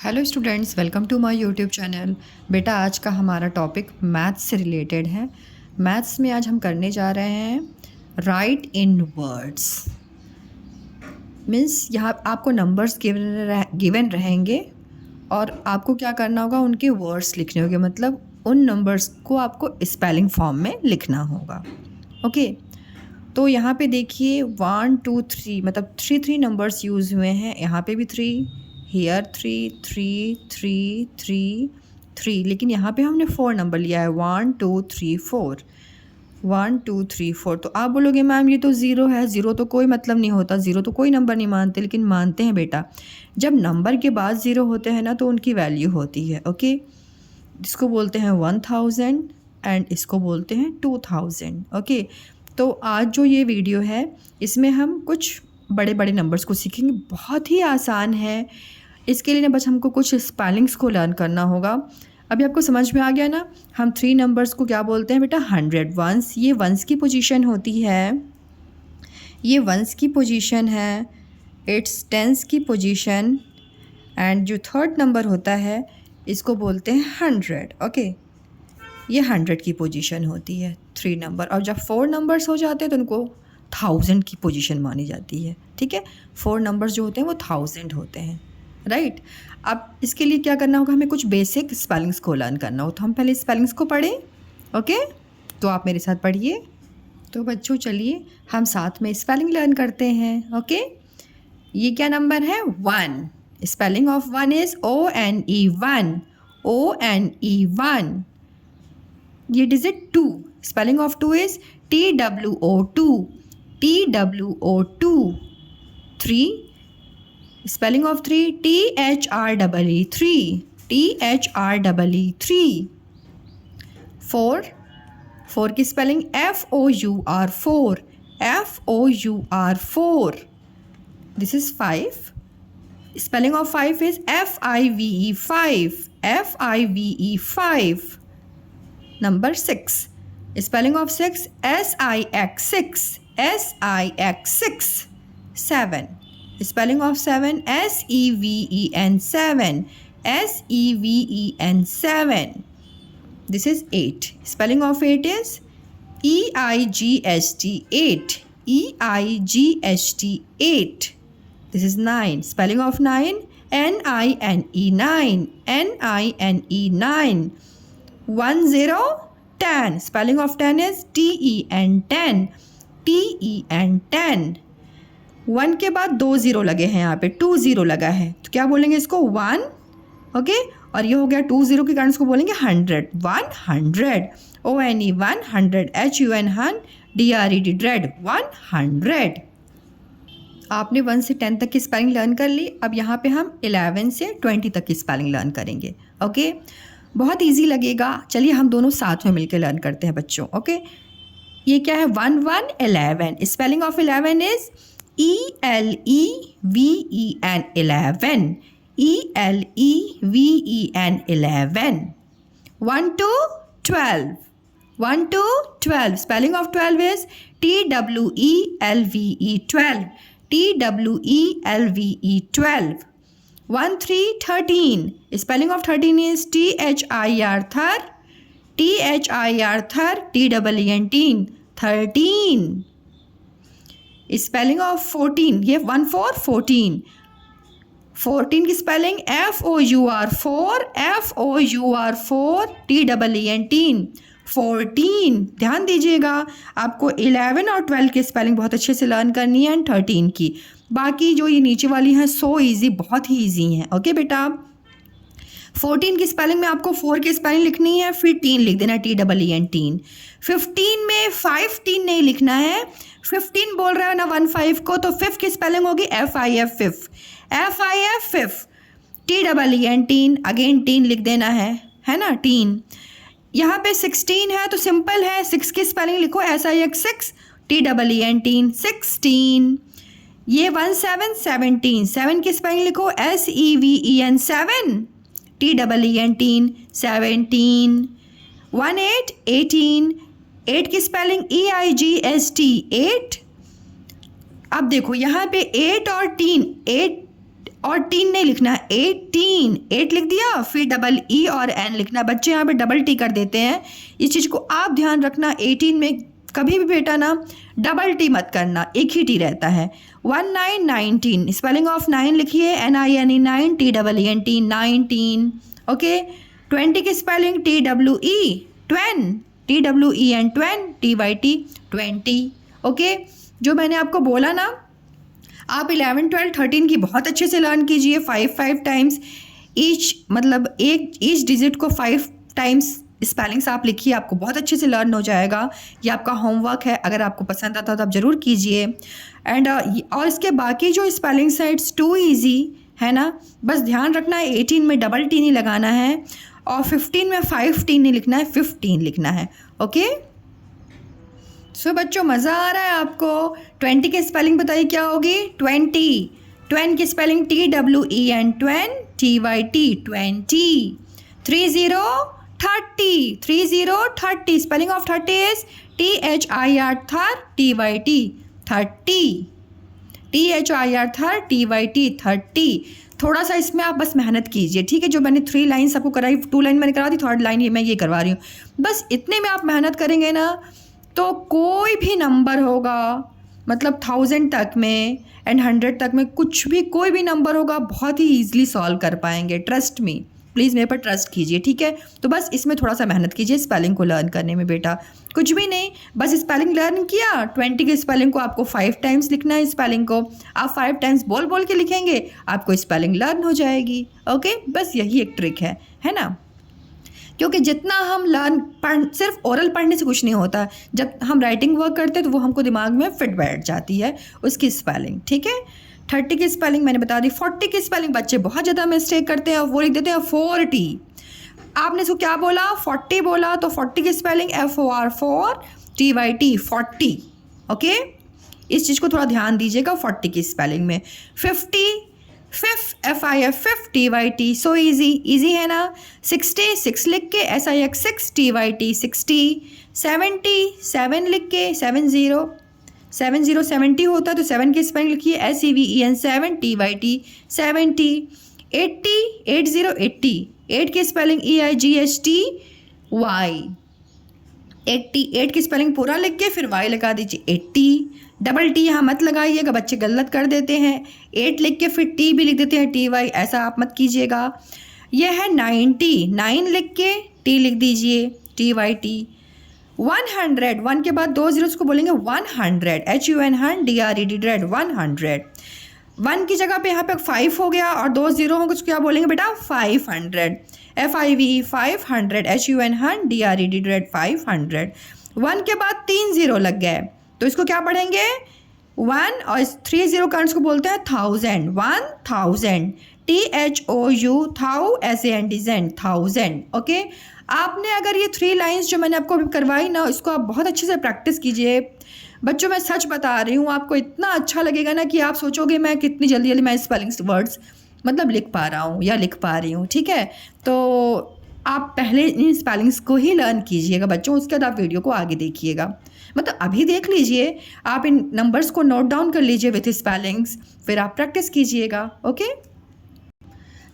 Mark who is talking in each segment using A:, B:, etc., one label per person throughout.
A: Hello students, welcome to my YouTube channel. बेटा, आज का हमारा टॉपिक मैथ्स से रिलेटेड है। मैथ्स में आज हम करने जा रहे हैं राइट इन वर्ड्स। मीन्स यहाँ आपको नंबर्स गिवन रहेंगे और आपको क्या करना होगा, उनके वर्ड्स लिखने होंगे। मतलब उन नंबर्स को आपको स्पेलिंग फॉर्म में लिखना होगा। ओके, तो यहाँ पे देखिए 1 2 3 मतलब थ्री नंबर्स यूज़ हुए हैं। यहाँ पे भी 3, हियर 3 3 3 3 3, लेकिन यहाँ पे हमने 4 नंबर लिया है। 1 2 3 4, 1 2 3 4। तो आप बोलोगे मैम ये तो ज़ीरो है। ज़ीरो तो कोई मतलब नहीं होता, ज़ीरो तो कोई नंबर नहीं मानते, लेकिन मानते हैं बेटा। जब नंबर के बाद ज़ीरो होते हैं ना, तो उनकी वैल्यू होती है। ओके, इसको बोलते हैं 1000 एंड इसको बोलते हैं 2000। ओके, तो आज जो ये वीडियो है इसमें हम कुछ बड़े बड़े नंबर्स को सीखेंगे। बहुत ही आसान है। इसके लिए ना बस हमको कुछ स्पेलिंग्स को लर्न करना होगा। अभी आपको समझ में आ गया ना, हम 3 नंबर्स को क्या बोलते हैं बेटा? 100 वंस। ये वंस की पोजीशन होती है, ये वंस की पोजीशन है, इट्स टेंस की पोजीशन, एंड जो थर्ड नंबर होता है इसको बोलते हैं 100। ओके, ये 100 की पोजीशन होती है 3 नंबर। और जब 4 नंबर्स हो जाते हैं तो उनको 1000 की पोजीशन मानी जाती है। ठीक है, 4 नंबर्स जो होते हैं वो 1000 होते हैं। राइट, अब इसके लिए क्या करना होगा, हमें कुछ बेसिक स्पेलिंग्स को लर्न करना हो। तो हम पहले स्पेलिंग्स को पढ़ें। ओके, तो आप मेरे साथ पढ़िए। तो बच्चों चलिए हम साथ में स्पेलिंग लर्न करते हैं। ओके, ये क्या नंबर है? 1। Spelling of 1 is ONE 1, ONE 1। ये digit 2। Spelling of 2 is TWO2, TWO2। 3। Spelling of 3 THREE3, THREE3। 4। 4 की spelling FOUR4, FOUR4। This is 5। Spelling of 5 is FIVE5, FIVE5। Number 6. Spelling of 6 SIX6, SIX6। 7. Spelling of 7 SEVEN7, SEVEN7। This is 8. Spelling of 8 is EIGHT8, EIGHT8। This is 9. Spelling of 9 NINE9, NINE9। 1 0 10। Spelling of 10 is TEN10, TEN10। 1 के बाद 2 0 लगे हैं, यहाँ पे 2 0 लगा है, तो क्या बोलेंगे इसको? 1। ओके, और ये हो गया 2 0 के कारण इसको बोलेंगे 100, 100। ONE 100, HUN DRED dread 100। आपने 1 से 10 तक की स्पेलिंग लर्न कर ली। अब यहाँ पे हम 11 से 20 तक की स्पेलिंग लर्न करेंगे। ओके, बहुत इजी लगेगा। चलिए हम दोनों साथ में मिलकर लर्न करते हैं बच्चों। ओके, ये क्या है? 1 1 11। Spelling of 11 is ELEVEN 11, ELEVEN 11। 1 2 12, 1 2 12। Spelling of 12 is TWELVE 12, TWELVE 12। 1 3 13। Spelling of 13 is THIR thir, THIR thir, TEEN 13। Spelling of 14, ये 1 4 14। 14 की स्पेलिंग FOUR4, FOUR4, TEEN 14। ध्यान दीजिएगा, आपको 11 और 12 की स्पेलिंग बहुत अच्छे से लर्न करनी है, एंड 13 की। बाकी जो ये नीचे वाली हैं सो इजी, बहुत ही इजी हैं। ओके बेटा, 14 की स्पेलिंग में आपको 4 की स्पेलिंग लिखनी है, फिर टीन लिख देना, TEEN। 15 में 5 टीन नहीं लिखना है। 15 बोल रहा है ना 1 5 को, तो 5 की स्पेलिंग होगी FIF 5, FIF 5, TEEN। Again tin लिख देना है ना, टीन। यहाँ पे 16 है तो सिंपल है, 6 की स्पेलिंग लिखो SIX 6, TEEN 16। ये 1 7 17, 7 की स्पेलिंग लिखो SEVEN 7, TEEN 17। 1 8 18, 8 की स्पेलिंग EIGST 8। अब देखो यहाँ पे 8 और टीन, 8 और टीन नहीं लिखना है, 18, 8 लिख दिया, फिर डबल ई और एन लिखना। बच्चे यहाँ पे डबल टी कर देते हैं, इस चीज़ को आप ध्यान रखना। 18 में कभी भी बेटा ना डबल टी मत करना, एक ही टी रहता है। 19, 19, स्पेलिंग ऑफ 9 लिखिए, NINE 9, TEENT 19, ओके। 20 की spelling TWE 20, TWEN 20, TYT 20, okay. जो मैंने आपको बोला ना, आप 11, 12, 13 की बहुत अच्छे से लर्न कीजिए 5 टाइम्स ईच, मतलब ईच डिजिट को 5 टाइम्स स्पेलिंग्स आप लिखिए, आपको बहुत अच्छे से लर्न हो जाएगा। ये आपका होमवर्क है, अगर आपको पसंद आता है तो आप ज़रूर कीजिए। एंड और इसके बाकी जो स्पेलिंग्स हैं इट्स टू ईजी है ना, बस ध्यान रखना है 18 में डबल टी नहीं लगाना है और 15 में 5 टी नहीं लिखना है, 15 लिखना है, ओके। सो बच्चों मज़ा आ रहा है आपको? 20 की स्पेलिंग बताइए क्या होगी? 20, 20 की spelling TWEN 20, TYT 20, 30, 30, 30, spelling of 30 is THIR TYT 30, THIR TYT 30। थोड़ा सा इसमें आप बस मेहनत कीजिए, ठीक है। जो मैंने 3 लाइन्स आपको कराई, 2 लाइन मैंने करा दी, 3rd लाइन ये मैं ये करवा रही हूँ। बस इतने में आप मेहनत करेंगे ना तो कोई भी नंबर होगा, मतलब 1000 तक में एंड 100 तक में, कुछ भी कोई भी नंबर होगा, बहुत ही ईजिली सॉल्व कर पाएंगे। ट्रस्ट मी, प्लीज़ मेरे पर ट्रस्ट कीजिए, ठीक है। तो बस इसमें थोड़ा सा मेहनत कीजिए स्पेलिंग को लर्न करने में बेटा, कुछ भी नहीं, बस स्पेलिंग लर्न किया। 20 के स्पेलिंग को आपको 5 टाइम्स लिखना है, स्पेलिंग को आप 5 टाइम्स बोल बोल के लिखेंगे, आपको स्पेलिंग लर्न हो जाएगी, ओके। बस यही एक ट्रिक है ना। क्योंकि जितना हम सिर्फ ओरल पढ़ने से कुछ नहीं होता, जब हम राइटिंग वर्क करते हैं तो वो हमको दिमाग में फिट बैठ जाती है उसकी स्पेलिंग, ठीक है। 30 की स्पेलिंग मैंने बता दी। 40 की स्पेलिंग बच्चे बहुत ज़्यादा मिस्टेक करते हैं, वो लिख देते हैं 40। आपने इसको क्या बोला? 40 बोला, तो 40 की स्पेलिंग FOR 4 TYT 40, ओके। इस चीज़ को थोड़ा ध्यान दीजिएगा 40 की स्पेलिंग में। 50 FIF 5 TYT, सो ईजी है ना। 60 6 लिख के SIX 6 TYT 60। 70 7 लिख के 70 70 होता है तो 7 की स्पेलिंग लिखिए SEVEN 7 TYT 70। 80 80 8 की स्पेलिंग EIGHTY 88 की स्पेलिंग पूरा लिख के फिर Y लगा दीजिए 80। डबल टी यहाँ मत लगाइएगा, बच्चे गलत कर देते हैं। 8 लिख के फिर टी भी लिख देते हैं TY, ऐसा आप मत कीजिएगा। यह है 90, 9 लिख के टी लिख दीजिए TYT। 100, 1 के बाद 2 ज़ीरोस को बोलेंगे 100, HUN DRED 100। 1 की जगह पे यहाँ पे 5 हो गया और 2 ज़ीरो होंगे, उसको क्या बोलेंगे बेटा? 500, FIVE 500, HUN DRED 500। 1 के बाद 3 ज़ीरो लग गए तो इसको क्या पढ़ेंगे? 1 और 3 ज़ीरो का को बोलते हैं 1000, 1000, THOU THOUSAND 1000, ओके। आपने अगर ये 3 लाइंस जो मैंने आपको अभी करवाई ना, इसको आप बहुत अच्छे से प्रैक्टिस कीजिए बच्चों। मैं सच बता रही हूँ, आपको इतना अच्छा लगेगा ना कि आप सोचोगे मैं कितनी जल्दी जल्दी मैं स्पेलिंग्स वर्ड्स मतलब लिख पा रहा हूँ या लिख पा रही हूँ, ठीक है। तो आप पहले इन स्पेलिंग्स को ही लर्न कीजिएगा बच्चों, उसके बाद आप वीडियो को आगे देखिएगा। मतलब अभी देख लीजिए, आप इन नंबर्स को नोट डाउन कर लीजिए विथ स्पेलिंग्स, फिर आप प्रैक्टिस कीजिएगा, ओके।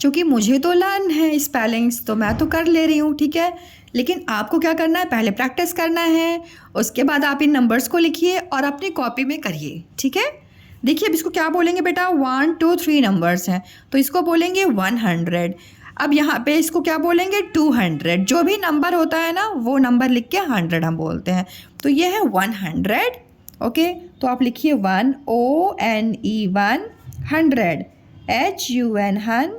A: क्योंकि मुझे तो लर्न है स्पेलिंग्स तो मैं तो कर ले रही हूँ, ठीक है। लेकिन आपको क्या करना है? पहले प्रैक्टिस करना है, उसके बाद आप इन नंबर्स को लिखिए और अपनी कॉपी में करिए, ठीक है। देखिए अब इसको क्या बोलेंगे बेटा? 1 2 3 नंबर्स हैं तो इसको बोलेंगे 100। अब यहाँ पे इसको क्या बोलेंगे? 200। जो भी नंबर होता है ना वो नंबर लिख के 100 हम बोलते हैं, तो ये है 100, ओके। तो आप लिखिए 1 ONE 100, HUN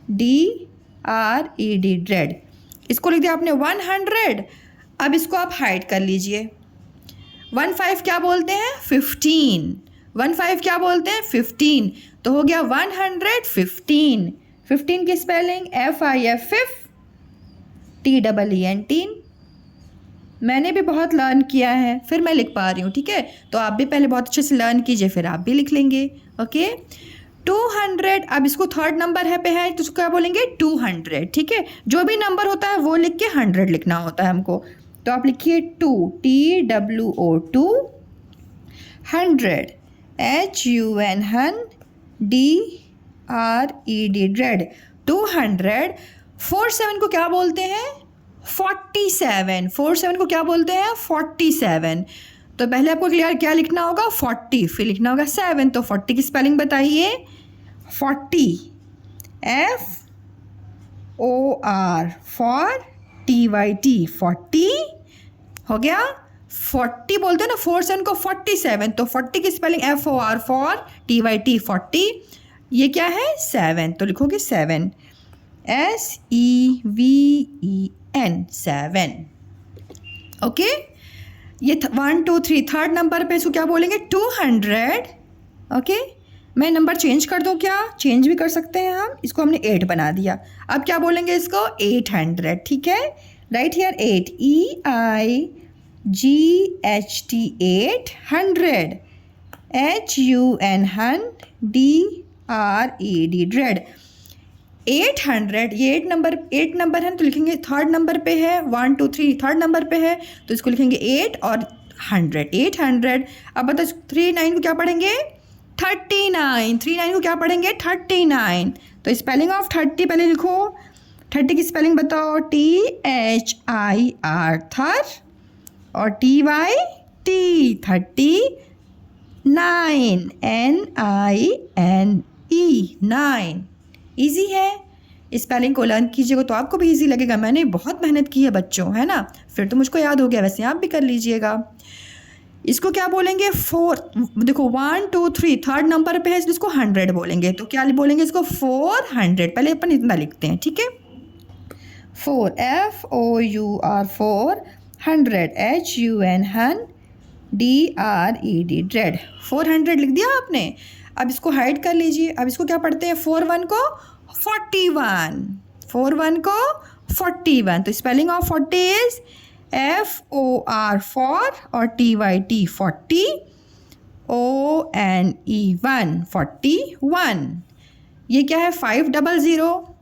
A: DRED, इसको लिख दिया आपने 100। अब इसको आप हाइड कर लीजिए। 15 क्या बोलते हैं? 15। 15 क्या बोलते हैं? 15। तो हो गया 115। 15 की स्पेलिंग FIF TEEN। मैंने भी बहुत लर्न किया है, फिर मैं लिख पा रही हूँ, ठीक है। तो आप भी पहले बहुत अच्छे से लर्न कीजिए, फिर आप भी लिख लेंगे, ओके। 200, अब इसको 3rd नंबर है पे है तो इसको क्या बोलेंगे? 200, ठीक है। जो भी नंबर होता है वो लिख के 100 लिखना होता है हमको, तो आप लिखिए 2 TWO 100, HUN DRED dread 200। 47 को क्या बोलते हैं? 47। 47 को क्या बोलते हैं? 47। तो पहले आपको क्लियर क्या लिखना होगा? 40, फिर लिखना होगा 7। तो 40 की स्पेलिंग बताइए। 40 FOR फॉर TYT 40 हो गया। 40 बोलते हैं ना 47 को 47, तो 40 की स्पेलिंग FOR फॉर TYT 40। ये क्या है? 7, तो लिखोगे 7 SEVEN 7। ओके, ये 1 2 3 थर्ड नंबर पे इसको क्या बोलेंगे? 200। ओके, मैं नंबर चेंज कर दूँ क्या? चेंज भी कर सकते हैं हम। इसको हमने 8 बना दिया। अब क्या बोलेंगे इसको? 800। ठीक है, right here 8 EIGHT 800 HUN DRED dread 800। ये 8 नंबर है तो लिखेंगे थर्ड नंबर पे है। 1 2 3 थर्ड नंबर पे है तो इसको लिखेंगे 8 और 100 800। अब बताओ 39 को क्या पढ़ेंगे? 39। 39 को क्या पढ़ेंगे? 39। तो स्पेलिंग ऑफ 30 पहले लिखो। 30 की स्पेलिंग बताओ। THIR थर और TYT 39 NINE 9। ईजी है, स्पेलिंग को लर्न कीजिएगा तो आपको भी ईजी लगेगा। मैंने बहुत मेहनत की है बच्चों, है ना, फिर तो मुझको याद हो गया, वैसे आप भी कर लीजिएगा। इसको क्या बोलेंगे? 4। देखो 1 2 3 थर्ड नंबर पे है इसलिए इसको 100 बोलेंगे। तो क्या बोलेंगे इसको? 400। पहले अपन इतना लिखते हैं, ठीक है। 4 FOUR 400 HUN DRED dread 400 लिख दिया आपने। अब इसको हाइड कर लीजिए। अब इसको क्या पढ़ते हैं? 41 को 41। 41 को 41। तो spelling of 40 is FOR for और TYT 40 ONE 41। ये क्या है? 500।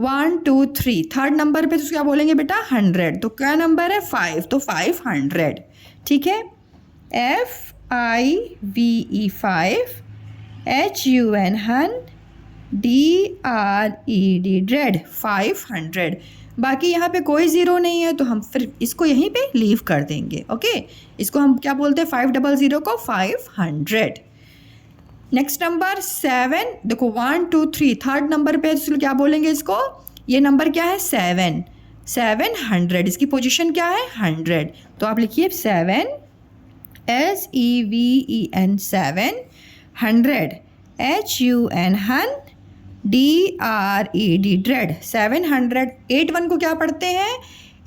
A: 1 2 3 थर्ड नंबर पे तो क्या बोलेंगे बेटा? 100। तो क्या नंबर है? 5, तो 500। ठीक है, FIVE 5 HUN DRED dread 500। बाकी यहाँ पे कोई ज़ीरो नहीं है तो हम फिर इसको यहीं पे लीव कर देंगे। ओके, इसको हम क्या बोलते हैं? 500 को 500। Next number 7। देखो 1 2 3 थर्ड नंबर पे तो क्या बोलेंगे इसको? ये नंबर क्या है? 7 700। इसकी पोजीशन क्या है? 100। तो आप लिखिए 7 SEVEN 7 100 HUN DRED dread 700। 81 को क्या पढ़ते हैं?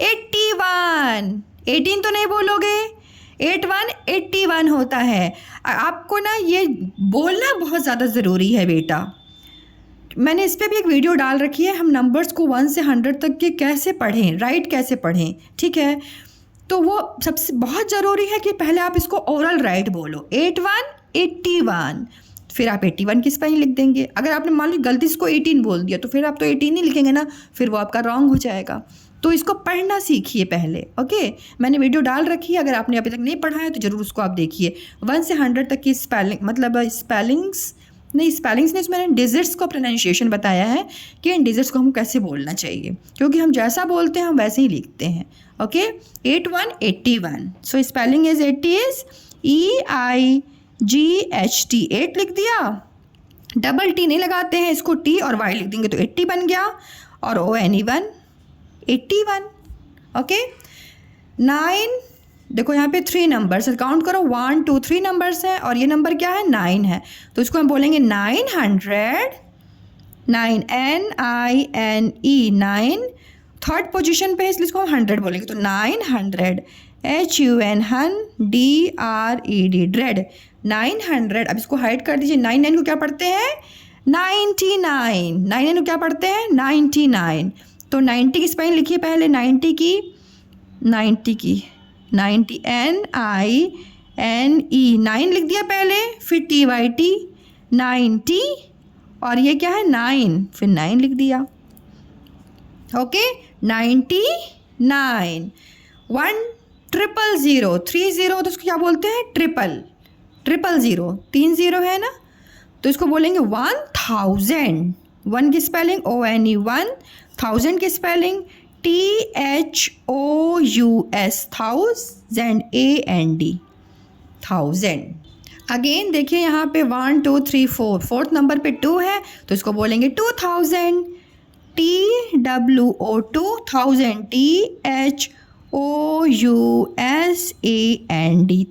A: 81। 18 तो नहीं बोलोगे, 81 81 होता है। आपको ना ये बोलना बहुत ज़्यादा ज़रूरी है बेटा। मैंने इस पर भी एक वीडियो डाल रखी है, हम नंबर्स को 1 से 100 तक के कैसे पढ़ें, राइट कैसे पढ़ें, ठीक है। तो वो सबसे बहुत ज़रूरी है कि पहले आप इसको ओरल राइट बोलो। 81 81, फिर आप 81 की स्पेलिंग लिख देंगे। अगर आपने मान ली गलती इसको 18 बोल दिया तो फिर आप तो 18 ही लिखेंगे ना, फिर वो आपका रॉन्ग हो जाएगा। तो इसको पढ़ना सीखिए पहले। ओके, मैंने वीडियो डाल रखी है, अगर आपने अभी तक नहीं पढ़ा है तो ज़रूर उसको आप देखिए। 1 से 100 तक की स्पेलिंग, मतलब स्पेलिंग्स नहीं, इसमें मैंने डिजिट्स को प्रोनाउंसिएशन बताया है कि इन डिजिट्स को हमको कैसे बोलना चाहिए, क्योंकि हम जैसा बोलते हैं हम वैसे ही लिखते हैं। Okay, 81 81। So spelling is 80 is EIGHT 8 लिख दिया। डबल टी नहीं लगाते हैं, इसको टी और वाई लिख देंगे तो 80 बन गया। और ONE 81। ओके, 9। देखो यहाँ पे 3 नंबर्स काउंट करो, 1 2 3 नंबर्स हैं और ये नंबर क्या है? 9 है। तो इसको हम बोलेंगे 900 9 NINE 9। थर्ड पोजीशन पे है इसलिए इसको हम 100 बोलेंगे। तो 900 HUN DRED dread 900। अब इसको हाइड कर दीजिए। 99 को क्या पढ़ते हैं? 99। 99 को क्या पढ़ते हैं? 99। तो 90 की स्पेलिंग लिखिए पहले। 90 की 90 NINE 9 लिख दिया पहले, फिर TYT 90 और ये क्या है? 9, फिर 9 लिख दिया। ओके, 99। 1 000 30 तो उसको क्या बोलते हैं? ट्रिपल 0। 3 0 है ना, तो इसको बोलेंगे 1000। 1 की स्पेलिंग ONE 1, 1000 की spelling THOUS, thousand AND, 1000। Again देखिए यहाँ पे 1 2 3 4, फोर्थ नंबर पे 2 है तो इसको बोलेंगे 2000, TWO2, 1000, THOUSAND,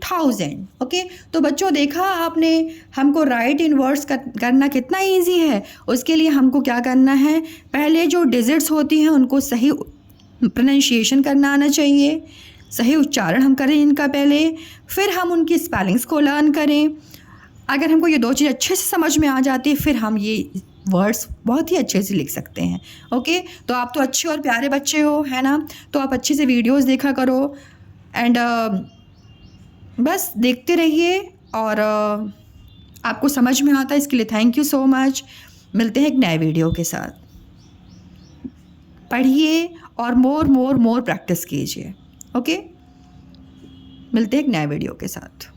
A: 1000। ओके, तो बच्चों देखा आपने, हमको राइट इन वर्ड्स करना कितना इजी है। उसके लिए हमको क्या करना है, पहले जो डिजिट्स होती हैं उनको सही प्रोनाउंसिएशन करना आना चाहिए, सही उच्चारण हम करें इनका पहले, फिर हम उनकी स्पेलिंग्स को लर्न करें। अगर हमको ये 2 चीज़ अच्छे से समझ में आ जाती है फिर हम ये वर्ड्स बहुत ही अच्छे से लिख सकते हैं। ओके, तो आप तो अच्छे और प्यारे बच्चे हो, है ना, तो आप अच्छे से वीडियोस देखा करो एंड बस देखते रहिए और आपको समझ में आता है, इसके लिए थैंक यू सो मच। मिलते हैं एक नए वीडियो के साथ। पढ़िए और मोर प्रैक्टिस कीजिए। ओके, मिलते हैं एक नए वीडियो के साथ।